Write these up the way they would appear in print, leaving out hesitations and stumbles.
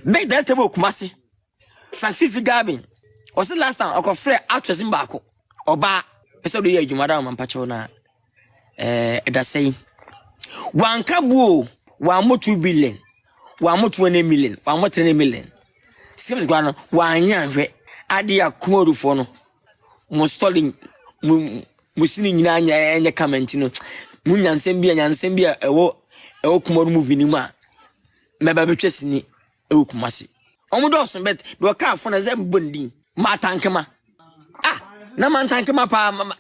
Big Delta Kumasi. Frank Gabin. Was the last time I got free actress in Baco. Oba, so the year madam and Pachona. That's saying 1 kabu, 1 more 2 billion, 1 more 20 million, 1 more 20 million. Seems gone 1 year. Adia kumodu fono. Mustolling Musini Nanya and the commentino. Munyan Sembia, a kumodu movie nima. Maybe just ni Kumasi. Omodoson bet do car for a zeb bundi. Martha Ankomah. Na Martha Ankomah pa mama.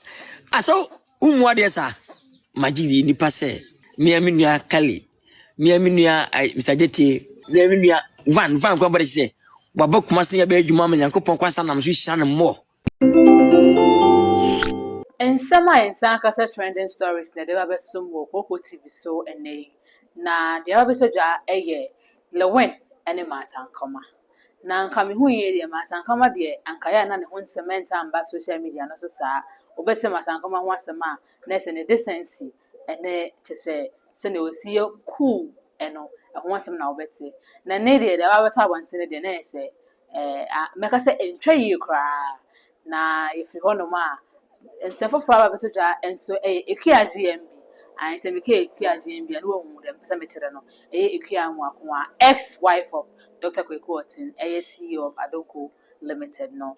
Aso umwadiesa. Majidi ni passe. Miaminia Kali. Miaminia Mr. Jeti. Miaminia Van kwa bari se. Wabo Kumasi ya beju mama Nyankopon kwa sana mshisha mo. And some in Sankasa trending stories na dewa be sumwo Kofitv so ene. Na dewa be so ja eye Lil Wayne ene Martha Ankomah. Na nka me hu ye de Martha Ankomah de anka ya na ne ho nsement amba social media no so saa obete Martha Ankomah ho asema na se ne decency ene chese se ne osi cool eno ho asem na obete na ne de wa beta abonte de na se meka se entwa yi kra na ifi hono ma ensefo fra ba so ja enso ekuaje mbi an se meke ekuaje mbi na wo hu dem pesa me kire no ekua mu akwa ex wife of Dr. Kyekyekutv, CEO of Adoko Limited no.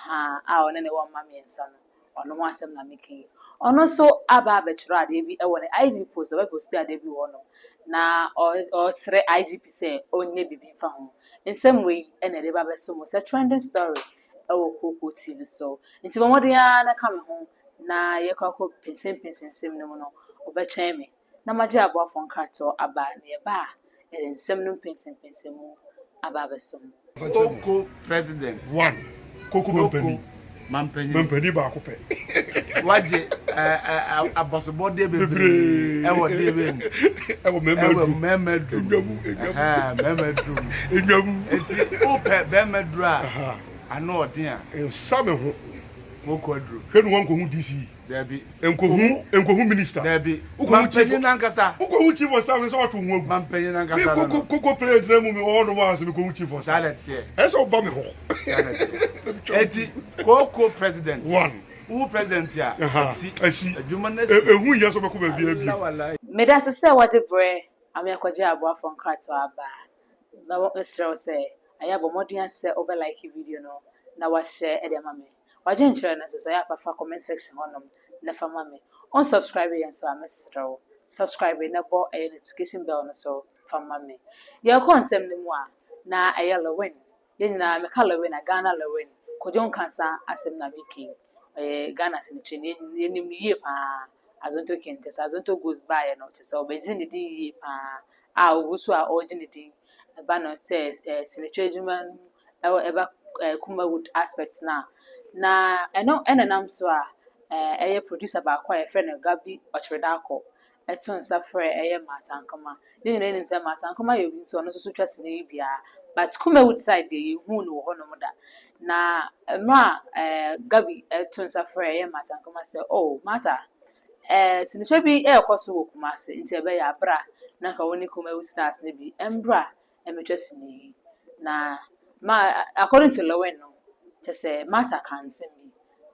One ne one mami ensano. Ono mo asem na meki. Ono so aba betra de bi e won IG post o post ade bi wono. Na o sre IGP say onye bibi fa ho. Nsem we e na de ba beso mo say trending story e wo Kyekyekutv so. Nti bo modern na ka me ho na ye kwakọ pensen nsem no no obetwen me. Na maje abo afọ nkrato aba na ye ba e nsem no pensen mo. Ababesum. Coco president. 1. Coco Mampeni ba ko pe. Waje abosobo de bebre. E wo de be. E wo memedru. Memedru. Enyamu. Enti o pe memedru a. Ano odin a. E same ho. Mokwadru. Hwenu won ko hu DC. Dabi. Enko hu minister. Dabi. Mampenyi nankasa. Uko hu chief of staff so watu hu agu. Mampenyi nankasa. Coco president mu mi ono ma so ko hu chief of staff. Salete. Eso ba me ho. Eti Coco president. 1. Who president ya? Asi. Adwuma na si. Ehu ye so be ko ba bia bi. Meda se wade bre ame akwaje abo afọ nkrato aba. Na wo esrew se ayabo modern se over like video no na wa share e de mame. Waje nkyere na so ya fafa comment section honom na fama me. On subscribe yen so amesrew. Subscribe na bo notification bell no so fama me. Ye konsem ni mu a na Lil Wayne. Ye nyina me ka Lil Wayne na Ghana Lil Wayne. Kojon kansa asem na meki. Ghanacelebrity ni ye pa azonto kente azonto goes by no te so obedi ni di pa ogusu a odi di ba no says cemetery human eba kumawood aspect na eno enenam so a eye producer ba kwa friend Gabi Ochredako eto nsa frɛ eye Martha Ankomah ni nse Martha Ankomah ye bi so no so twase ne bia but kumawood side dey hu no ho no da na Gabi eto nsa frɛ eye Martha Ankomah say oh Martha sinitwa bi ekoso wo Kumasi nti ebe ya bra na ka woni kumawood stars ne bi embra emetwase ne na according to Lil Wayne no te say Martha kan nsem bi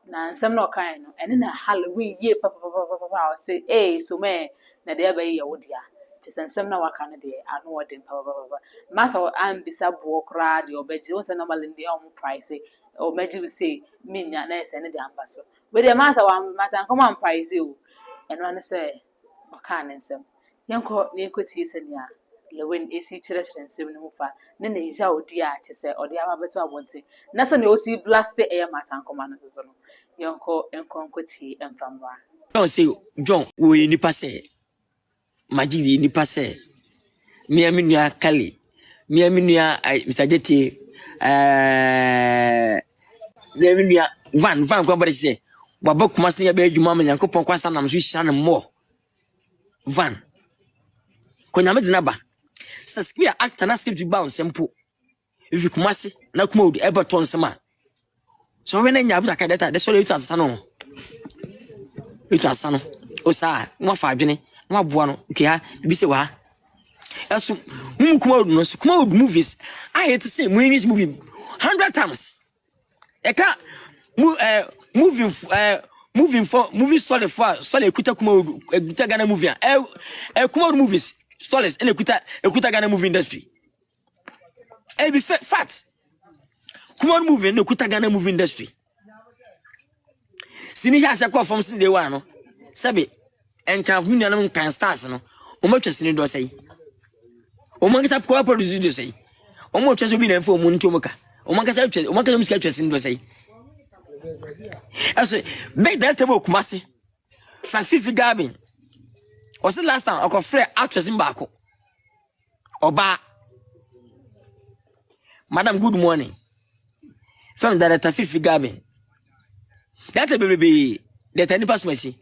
na nsem no kan no ene na Halloween ye papa o say so me na de ebe ye wodia te say nsem na waka ne de anu wodin papa Martha am bisa bo kra de obeji o say normal ndi o price o meji we say minya na ese ne de amba so we de Martha Ankomah price o eno ne say waka ne nsem yenko tie se ne a Lil Wayne esi chire nsem ne mu fa ne na ija odi a che se odi aba beto abonte na se ne osi blast Martha Ankomah no so no enko tie emfamba Don't say John we ni passe. Majidi ni passe. Miaminia Kali. Miaminia Mr. Jeti Miaminia Van kwa bari se. Wabo Kumasi ya beju mama Nyankopon kwa sana mshisha mo. Van. Konya medina ba. Saskia actor na script ba onsempo. If Kumasi na kumawood Everton sema. So when nya abuta ka data de so le tu asasa no. Itu asano. O sa, mo fa adwene, mo aboa no. Ke ha, bi se wa. As kumawood no kumawood movies. I hate to say English movie 100 times. I can't movie story for story ekuta kumawood ekuta Ghana movie. Kumawood movies stories and ekuta Ghana movie industry. Be fat. Kumawood movie and ekuta Ghana movie industry. Sini has a call from day one, no? Sabi, and can stars, no? Omanchannel ni do say. Omanchannel ko produce do say. Omanchannel be na for muntomoka. Omanchannel sketches do say. Ase, make that table kumase. Kofitv Gabin. Was the last time I got free actress in Bako? Oba. Madam, good morning. From director Kofitv Gabin. That baby, that any pass mercy.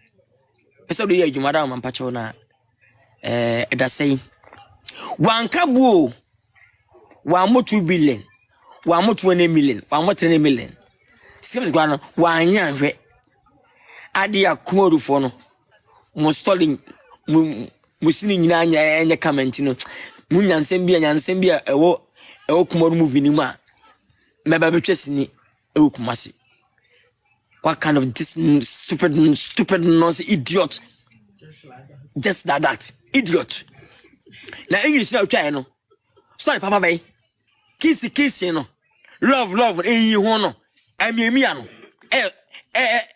Person do you madam and pachona. That say, one cabo, 1 more 2 billion, 1 more 20 million, 1 more 10 million. Skips gone 1 year. Adia kumodu fono. Mostalling Musini Nanya and your comment, you know. Munyan Sembia, a kumodu movie nima. Maybe ni kumasi. What kind of this stupid nonsense idiot? Just that idiot. Now English now try no. Sorry, Papa Bay. Kiss, you know. Love, you know. I'm no.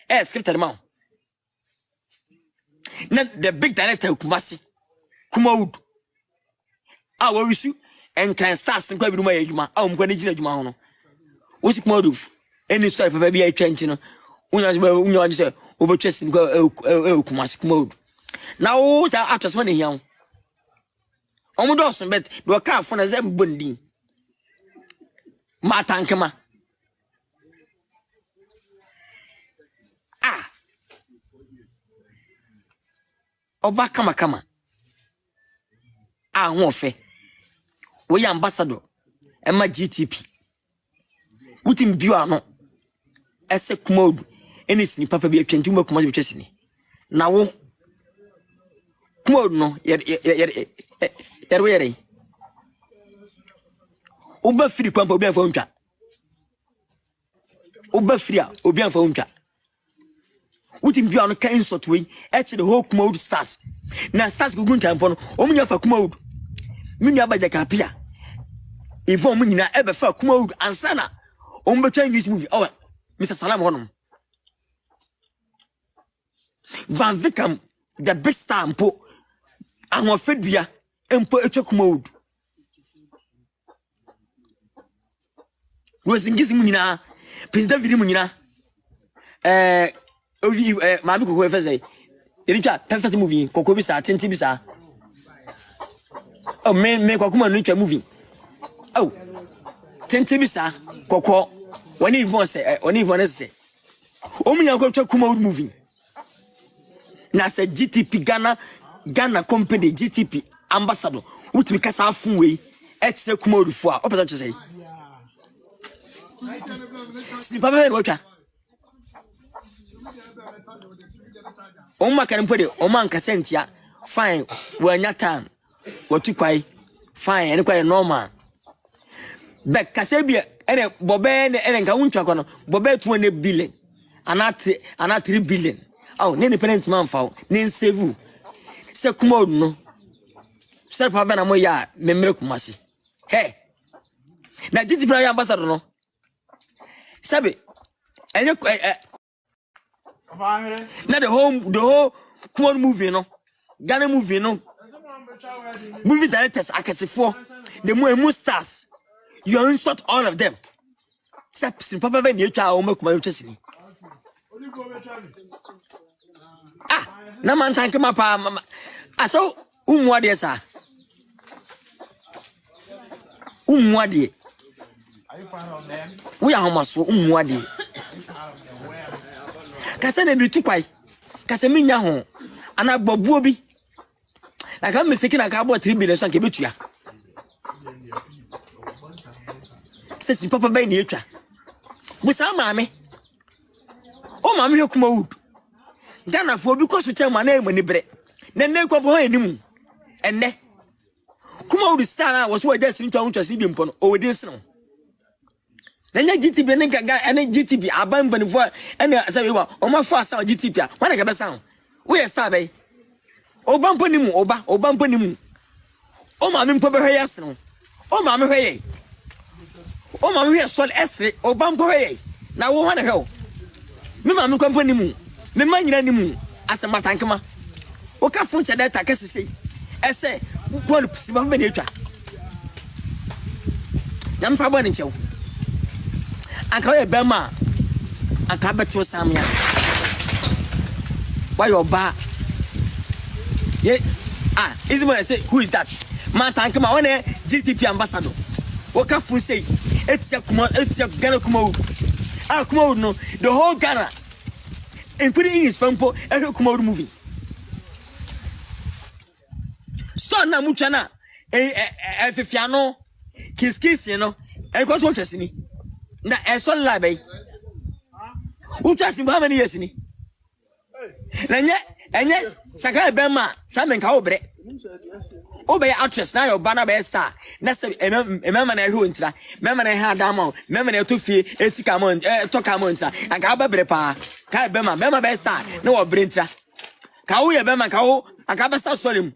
Scripted man. Now the big director kumasi. Kumawood. I wish you and can start and go with my juma. I'm going to do juma. What's Kumawood? Any story Papa Bay change, you know. Unya say over chasing go kumasi Kumawood. Now what's that actress money here? Omodoson bet do ka for na zem bondi. Martha Ankomah. Oba kama. Ho fe. We ambassador ema GHpage. Utim biwa no. Ese Kumawood enisini papa bi atwanti mo kumasi betwesini. Na wo Kumawood no yere Oba free kwampa obi anfa untwa. Oba free a obi anfa untwa. Utim biwa no ka insult we eche the whole Kumawood stars. Na stars go gun time for no omunya fa Kumawood. Minya baja kapia. Ifo omunyina ebe fa Kumawood ansana ombetwa English movie. Oh, Mr. Salam honom. Van Vicam the big star mpo Kofitv empo etwa Kumawood. Rosingisi munyina president vidi munyina ovi maami koko efese erika perfect movie koko bi sa tenti bi sa oh me kwakumanutv movie oh tenti bi sa koko woni even say omunya ko twa Kumawood movie na se GHpage Ghana company GHpage ambassador utimi kasa afun we etche Kumawood fo a opeta say Snipa be watcha. Oma kan pode oma nkasentia fine wanya time watu kwai fine ene kwai normal be kasebia ene bobe ene nka wuntwa kono bobe 200 billion ana 3 billion oh ne independent man fa ne save se Kumawood no se pa be na mo ya memre kumasi he na GHpage ambassador no sabe enye na the whole Kumawood movie no Ghana movie no movie directors akasefo the more stars you insult all of them steps papa be na etwa o makuma etwasini na man thank ma pa aso umwade sa umwade we are homaso umwade kase na bitu kwai kase minya ho ana gbobuo bi na ka meseki na ka abo 3 billion so nke betua sesi papa bai na etwa busa maame o maame Kumawood Ghana fo bi ko so che ma na emu ni bre na ne kwa bo enimu enne kumawood star na was what just into to see them pon o we dis no nanya GTP ne gaga ene GTP aban banifo ene say we o ma fa sa GTP a wana ga be sound we star bay oba mpo nimu oba mpo nimu o ma me mpo be hwe yes no o ma me hwe ye o ma me hwe sol esre oba mpo hwe ye na wo wana hwe me ma me mpo nimu me ma nyina nimu ase Martha Ankomah o ka funche data kesese ese wo si ba be na etwa nyam fa bo ne nchew anka we be ma anka beto samia why your ba yeah is when I say who is that Martha Ankomah one GTP ambassador o ka fun say etia Ghana kumawood kumawood no the whole Ghana including in his fampo every kumawood movie store na mucha na efiano kiss you know e ko so twasini na e so live utwasi how many years ni enye saka be ma samen ka obre obey actress na your banner be star na say emema na ehwo ntira mema na ha dama mema na etofie esika mon toka monta aka ba bre pa ka be ma mema be star na wo bre ntira ka wo ye be ma ka wo aka ba star story mu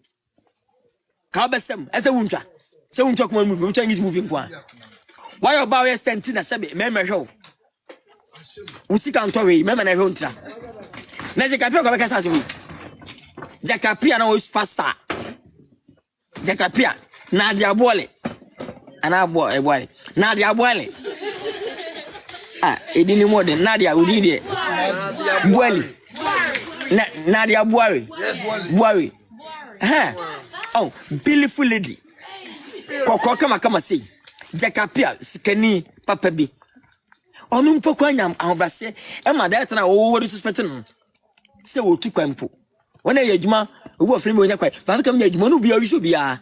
ka ba sem ese wuntwa se wuntwa kuma movie wuntwa ngi movie kwa why your boy stand na say mema hwo usika ntowe mema na ehwo ntira na je kapia kwa beka sasa wi Jakapia na superstar. Jakapia na diabole. Ana boy. Na diabole. Edini modern na dia udide. Boy. Na diabole. Boy. Oh, beautiful lady. Koko kama say. Jakapia sikani papa bi. Onu mpoko anyam ahobase e ma da na wo suspecting. Se wo tu kwampo. When I juma, who frame when I quite Vanka Juma no be a issue be a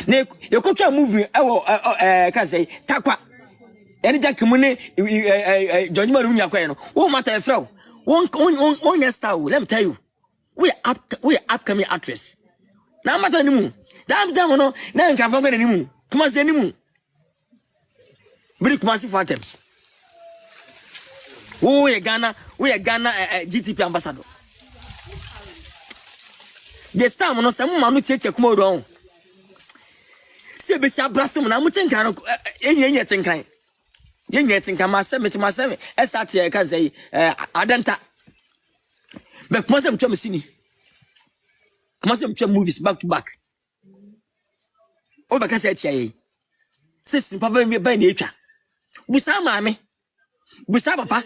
Nick, you could try moving. Can say Takwa. Any Jack Mune, John Marunia Quano. Oh, matter throw. One year star, let me tell you. We are upcoming actress. Now, matter any moon. Damn, no, now can't forget any moon. Come on, any moon. Brick massive for them. Oh, we are Ghana GTP ambassador. The star no some manu teacherkwadwoofficial on. Se be sia brasem na mu tenkan no enye tenkan. Yenye tenkan ma 7 esat e ka say adanta. Be kuma sem twam sini. Kuma sem twam movies back to back. O be ka say tia yi. Sis papa me ba na etwa. Busa maame. Busa papa.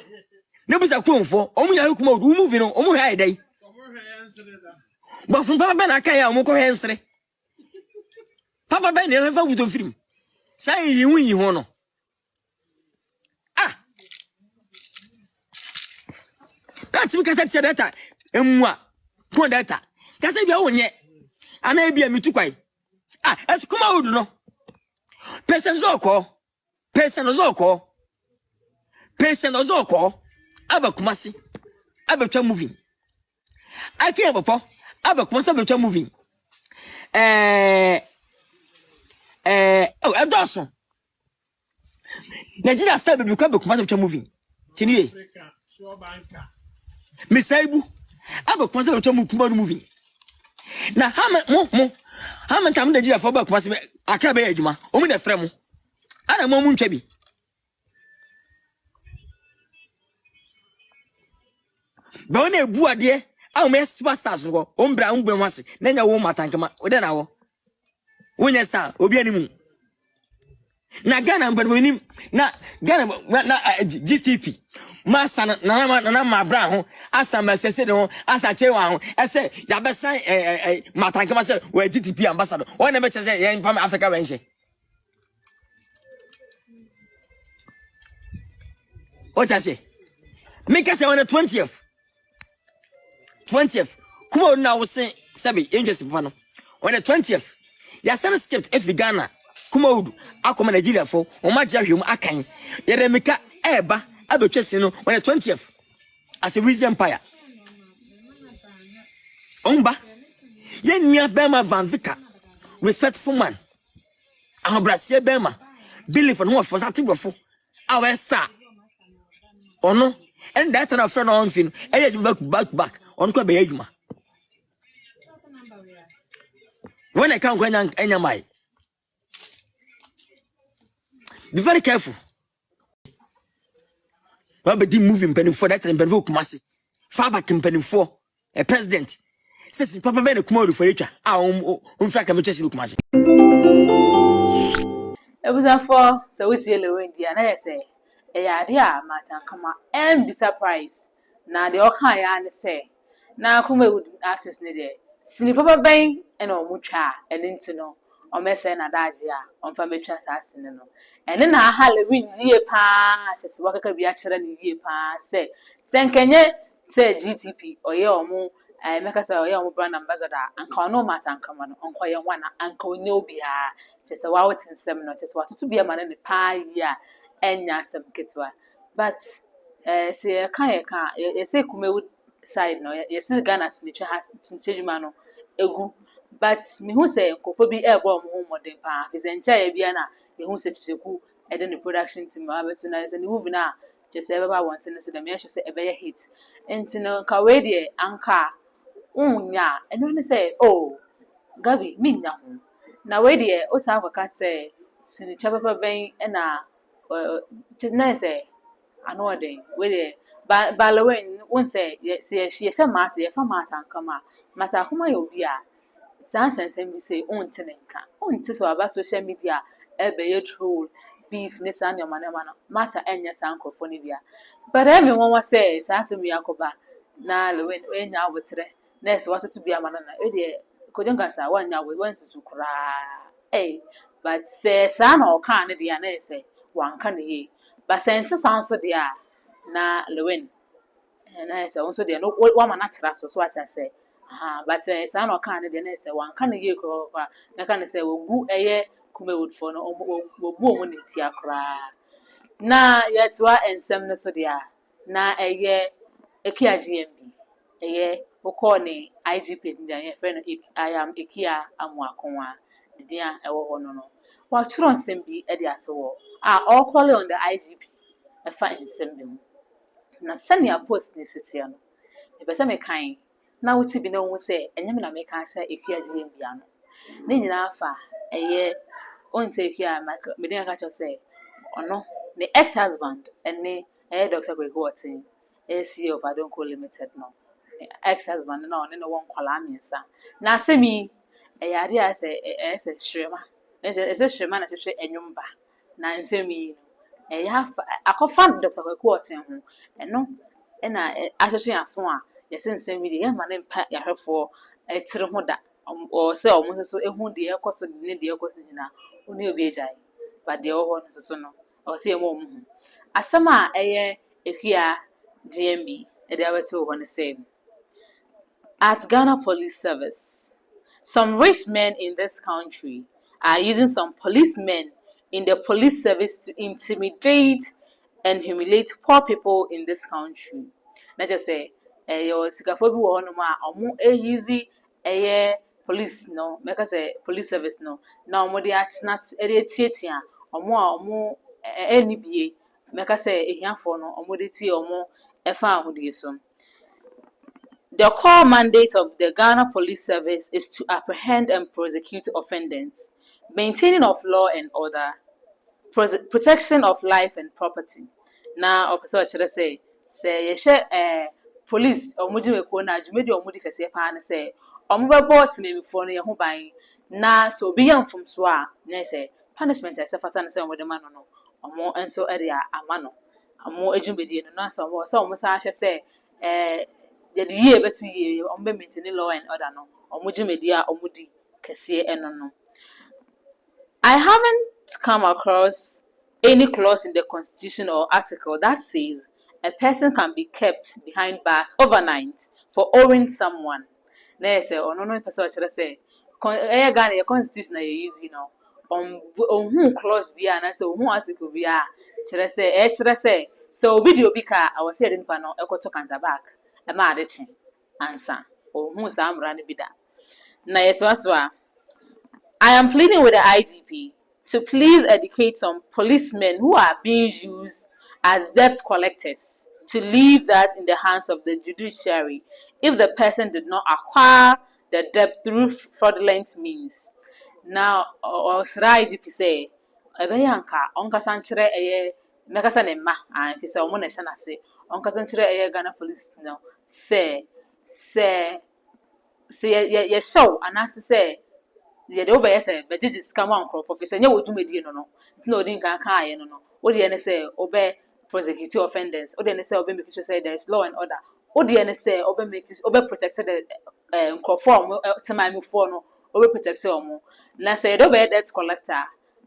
Ne busa kwonfo, omu ya kumawood, movie no, omu ha edai. But from Papa Ben Akaya, Moko Hensre Papa Ben never with a film. Say you hono. That's because that's data. And moi, point data. That's a own yet. And I be a me too quite. As kumawood no. Person Zoko. Abakumasi. Abacha moving. I can't papa. Aba kuma sabe moving. Dawson. Nigeria star be kuma kuma sabe moving. Tini Misaibu. Aba kuma sabe moving. Na hama tam Nigeria for ba kuma sabe aka be adwuma. Omu na frɛ mo. Ana mo ntwa bi. Ba ona ebu ade me superstars ngo ombra ngbe nwase nanya wo Martha Ankomah ode na wo wonya star obi animu na Ghana mbadwani na Ghana na GTP masa na ma bra ho asa masese de ho asa chewa ho ese ya besan Martha Ankomah se we GTP ambassador wona be chese yen pam Africa wenche what I say make us on the 20th kumawood na wo say sabi agency papa no on the 20th ya send script if Ghana kumawood akoma Nigeria for o ma jahwem akan yeremika eba abetwese no on the 20th as a Wisdom Empire omba ye nua bema Van Vika respectful man. Ahobrasie bema. Believe on what for that before. Our star. Oh no. And that a friend on fin. Back. On kwa bejuma. When I can't go any my. Be very careful. But be moving penny for that and penny kumasi. Far back in penny for a president. Says Papa Ben kumawood for each. Track a much kumasi. It was a for so we see Lil Wayne and I say, Martha Ankomah and be surprised. Now the Okaya and say, now kumawood actors needed. Silly Papa Ben and Omucha and Intino. Or Messa and Adagia on family assassin. And then I Halloween year pass, what could be actually year pass. Say, Kenya say GTP or your moon, I make us a young brand ambassador, and call no Martha Ankomah on Koya one, Uncle Nobia, just a wild in seminar, just what to be a man in the pie, yeah, and Yasam Kitwa. But, say a Kayaka, you say kumawood side, no, you see Ghana's has since Chimano, a good. But me who say Kofitv airborne home modern pa is entire Biana, the who said Chiku, and then the production team and moving now, just ever once in the measure say a better hit. And to know Kawadi anchor, ya, and when they say, oh, Gabi, me now. Now, wait dear, Osaka can say, Sin Chapapa Bain and just nice, I know a day, wait but by the way, won't say, yes, she is a matter, if a Martha Ankomah, Martha Ankomah will be Sans and we say, own tenenka, own tisso about social media, a troll, beef, Nissan, your man, matter, and your son, Kofitv. But everyone was say, Sans and Yakoba, now, when now with today, next was to be a man, couldn't gas one now we went to cry. Eh, but say, son or can't the anna say, one can ye, but sense sounds so dear, na Lewin. And I say, also, there no woman at trust, so what I say. But son or can't the say one can ye go, I can say, well, boo a year, kumawood for no boom in tia cry. Na yet what and semna so dear, na a year, a GHpage, a year, Okone, GHpage, friend, I am Ikia and Wakonwa, the dear, a no. While children send be at the all all calling on the IGP, a fine sending. Na send your post in Citiano. If I say me kind, now it's been no one say, and you make answer if you are Jimbiano. Then alpha, a year, on say here, me didn't catch say, or no, the ex husband, and ne, a Dr. Kyekyekutv, CEO of I don't call limited no. Ex husband, no, no one call me, sir. Now, say me, a idea say, as a shrimmer, as a shrimmer, as a shrimmer, and yumba. Now, say me, a half a coffin Dr. Kyekyekutv, and no. And I actually as one, yes, and send me the young man in pat your for a Tiromoda or so almost so a wound the air cost of the air cost in a only be jay, but the old one is so no, or say a woman. As some are a year if here GMB, a day or two on the same. At Ghana Police Service, some rich men in this country are using some policemen in the police service to intimidate and humiliate poor people in this country. Let us say, your sikafobi wonoma, omo easy police no, make us a police service no. Now mo dey at not tietia, omo NBA, make us say ehiafo no, omo dey tie omo efa ahudi so. The core mandate of the Ghana Police Service is to apprehend and prosecute offenders, maintaining of law and order, protection of life and property. Now, officer should say you share police or mudi we ko na jumedi or mudi kase pa na say omubebo timi before no ho ban na so be yam from so a na say punishment I suffer na say omudema no omo enso area amano omo ejumedi no na so omo sa hwe say the year betu year ombe maintain law and order no omo jumedi a omudi kase eno no. I haven't come across any clause in the constitution or article that says a person can be kept behind bars overnight for owing someone. Na say no person say Ghana your constitution you use on clause bi na say on article bi a chere say so video bi ka I was saying pa no ekoto kanta back e ma ade chi ansa on sa amra ne bi da na yeto aso a I am pleading with the IGP to please educate some policemen who are being used as debt collectors to leave that in the hands of the judiciary if the person did not acquire the debt through fraudulent means. Now, or IGP say, Ebeyanka, Onkasa nkyerɛ ɛyɛ mɛkasa ne mma amfi sɛ ɔmo na ɛhyɛ n'ase ɔnkasa nkyerɛ ɛyɛ Ghana police no sɛ yɛhyɛw anaasɛ sɛ yɛde wobɛyɛ sɛ bɛgyegye sika ma nkorɔfo fi sɛ nyɛ wɔ dwumadie no no nti na ɔdi nkan kaayɛ no wodeɛ ne sɛ wobɛ prosecute offenders wodeɛ ne sɛ wobɛ make sure sɛ there is law and order wodeɛ ne sɛ wobɛ protect the nkorɔfo a ɔmo temamufoɔ no wobɛ protect ɔmo na sɛ yɛde wobɛyɛ debt collector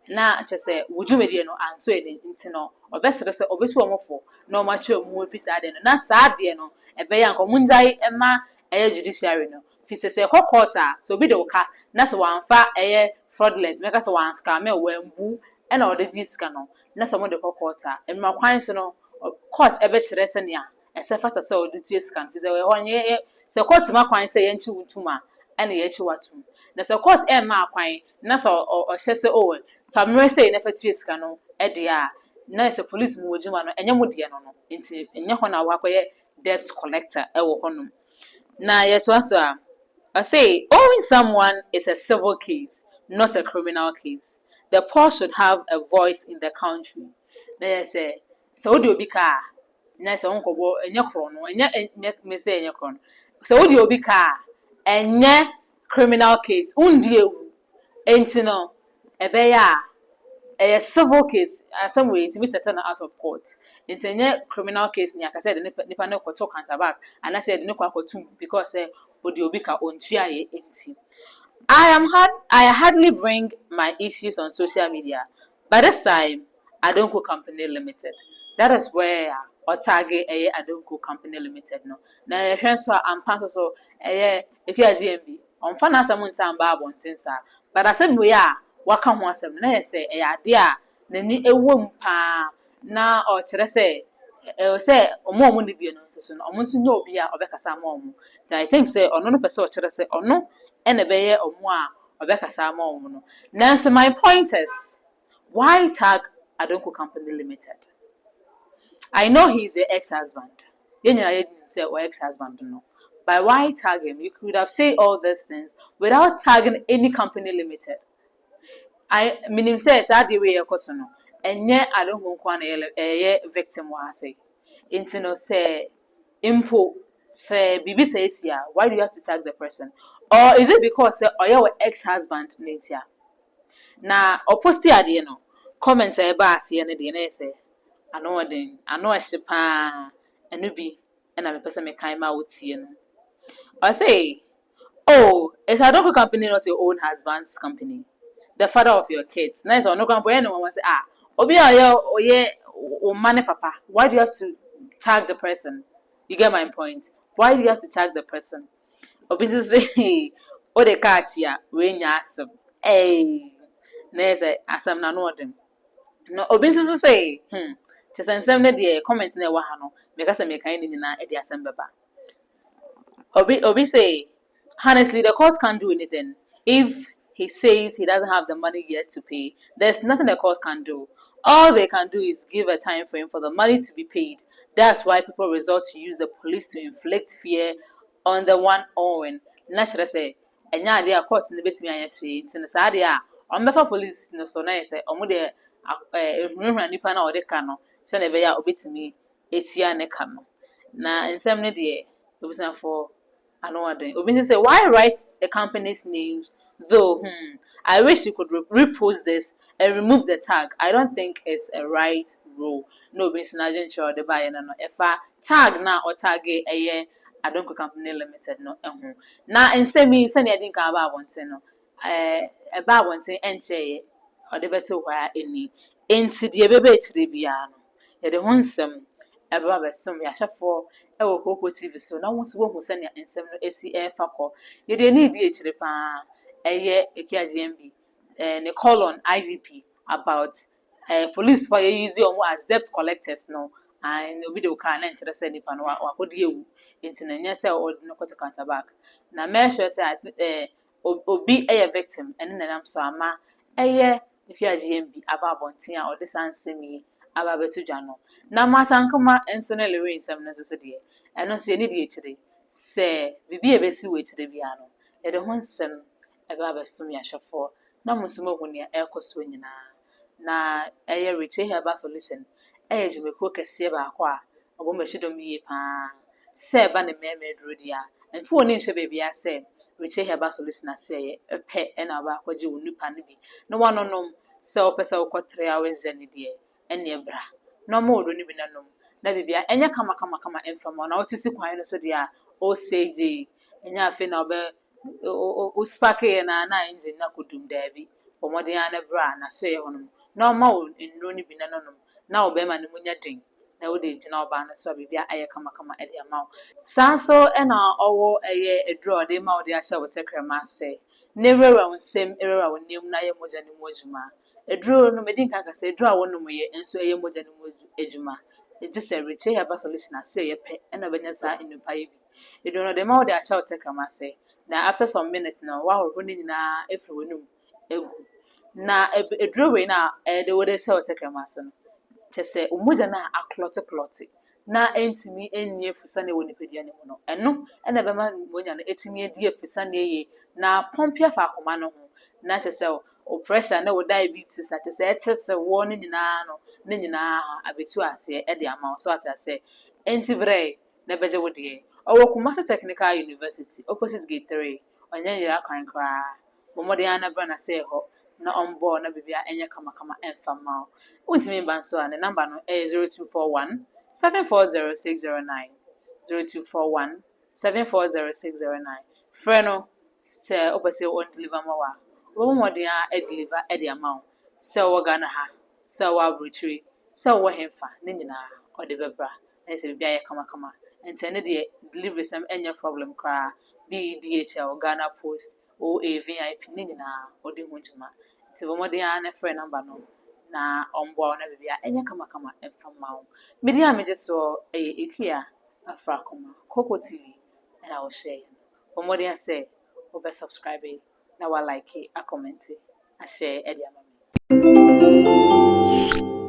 na kyɛ sɛ wo dwumadie no anso yɛ nti no ɔbɛsrɛ sɛ ɔbɛtu ɔmo fo na ɔmo akyerɛ ɔmo afi saa deɛ no na saa deɛ no ɛbɛyɛ anka ɔmo ngyae ɛma ɛyɛ judiciary no fi sɛ ɛkɔ court a sɛ obi de wo ka na sɛ wɔamfa ɛyɛ fraudulent mɛka sɛ wɔanscam wɔambu ɛna ɔde gye sika no na sɛ ɔmo de kɔ court a ɛma kwan so no court ɛbɛkyerɛ sɛnea ɛsɛ fata sɛ ɔde tue sika no fi sɛ ɛhɔ nyɛ sɛ court ma kwan sɛ yɛnkyi wo ntom a ɛna yɛakyi watom na sɛ court ɛmma kwan na sɛ ɔhyɛ sɛ family say na fatue sika no ɛde a na sɛ police mu wodwuma no ɛnyɛ mo deɛ no nti ɛnyɛ hɔ na wakɔyɛ debt collector ɛwɔ hɔ no na yɛto aso a I say owing someone is a civil case, not a criminal case. The poor should have a voice in the country. Na yɛsɛ sɛ wode obi ka na sɛ wonkɔbɔ ɛnyɛ korɔ no ɛnyɛ me sɛ ɛnyɛ korɔ no sɛ wode obi ka ɛnyɛ criminal case undi ewu enti no ɛbɛyɛ a civil case some way to be settled out of court nti ɛnyɛ criminal case ni aka sɛ de nipa no kɔtɔ counterback ana sɛ de ne kɔ akɔtum because sɛ odi obi ka ontua yɛ enti I hardly bring my issues on social media but this time Adonko Company Limited that is where target Adonko Company Limited no na yɛhwɛ so ampa so efiagmb ɔmfa na asɛm ntam ba abɔnten saa but asɛm we a waka ho asɛm na yɛsɛ ɛyɛ ade a n'ani ɛwɔ mpa na ɔkyerɛ sɛ sɛ ɔmo ne bi no nso no ɔmo nso nyɛ obi a ɔbɛkasa ama ɔmo I think sɛ ɔno no pɛ sɛ ɔkyerɛ sɛ ɔno ɛna ɛbɛyɛ ɔmo a ɔbɛkasa ama ɔmo no nanso my point is why tag Adonko Company Limited? I know he's your ex-husband yɛn nyinaa yɛnim sɛ ɔyɛ ex-husband no but why tag him? You could have said all these things without tagging any company limited. I meaning says I the way a question and yet I don't want a victim was say. Intino say impo say Bibi says yeah, why do you have to tag the person? Or is it because or your ex-husband nature? Now or post the idea no comment a bass and the say I know a shipa and nubi and I'm a person make time out see. I say, oh, it's a dog company, not your own husband's company. The father of your kids. Nice or no company, anyone will say, Obi, oh, money, papa. Why do you have to tag the person? You get my point. Why do you have to tag the person? Obi to say, oh, the cat here, when you ask them, hey, there's a asam na no them. No, Obi to say, just send some the comment in the wahano, because I make any in the assembly. Obi say, honestly, the court can't do anything. If he says he doesn't have the money yet to pay, there's nothing the court can do. All they can do is give a time frame for the money to be paid. That's why people resort to use the police to inflict fear on the one owing. Naturally, say, and yeah, they are court in the bit me and it's in the side. On the police, no so nice. On the nipa na ode kano. Send a beya obi to me. It's ya ne kano. Na in some day, it was not for. I know what they. Obviously, say why write a company's name? Though, I wish you could repost this and remove the tag. I don't think it's a right rule. No, business agent sure the buyer no. If I tag now or tag a Adonko Company Limited no. Now, and say me, send I think about one thing no. About one thing and say or the better where any into the baby to the piano. The one some about some yasha for. Kyekyekutv so na wonsi wo hu se ne ensem no esi fakọ ye de need echire pa efiagmb ne call on IGP about police for use omo as debt collectors no and obi de ka na nkyere se nipa no wakodi ewu enti na nya se o no kwete counterback na make sure say obi a victim and then I'm so ama if you are GMB about bontia or the sansemi about betujano. Now Martha Ankomah and Sonny Lil Wayne some necessary and no see any day today. Say, be a best way to the piano. Let the one sem about Sumia Shafo. No Musumo when your air cost winning na retain her bass listen. You may cook a seba qua, a woman should me pa. Say, Banny Mammy Drudia, and 4 inch baby, I say. Retain her bass listen, I say, a pet and about what you knew panibi. No one on them, so pesa or 3 hours any dear, and near bra. No more don't even know. Na bibia enya kama enfama na otisi kwan no so dia o seji enya afi na obe o sparke na engine na kodum da bi omode ana bra na so ye hono na ma o nro ni bi na no na obe ma ne munya den na wo de gina oba na so bibia aye kama e de ama sanso e na owo eye edro de ma o de ahya wo tekrema se ne rewa wonsem rewa wonem na ye moja ne mojuma edro no medin kaka se edro a wonom ye enso eye moja ne mojuma just a rich have a solution as say a pet and a venessa in the pie. You don't know the more they are shout take a say. Now after some minutes now, wow, running na if we knew. Na a drawing now, they would shout take a mason. Just say, Umuja na a clotty. Na ain't me any for Sunday when you pay the animal. And no, and never man when you're 18 year dear for Sunday. Na pompia for command. Na to sell. O pressure no diabetes at the set a warning in ano, Nina, abitu ase at the amount so as I say. Entibre, never would ye. O Kumasi Technical University, opposite gate 3, on your kind cry. Momodiana Brana say ho, no on board, no baby, and your kama and famau. Won't mean banso and the number no 0241 740609 0241 740609. Freno, say opposite won't deliver more. Womodia deliver the amount. So Ghana ha, so our retreat, so what him fa, Nina, or the Bebra, and say, Bia kama, and send the delivery some any problem cry, be DHL, Ghana Post, or a VIP Nina, or the Winchma. So Womodia and a friend number no, na on board never be any kama and from Mount. Media me just saw a clear a fracoma, Cocoa TV, and I will share. Womodia say, over subscribe. Na wa like a comment, a share, Eddie.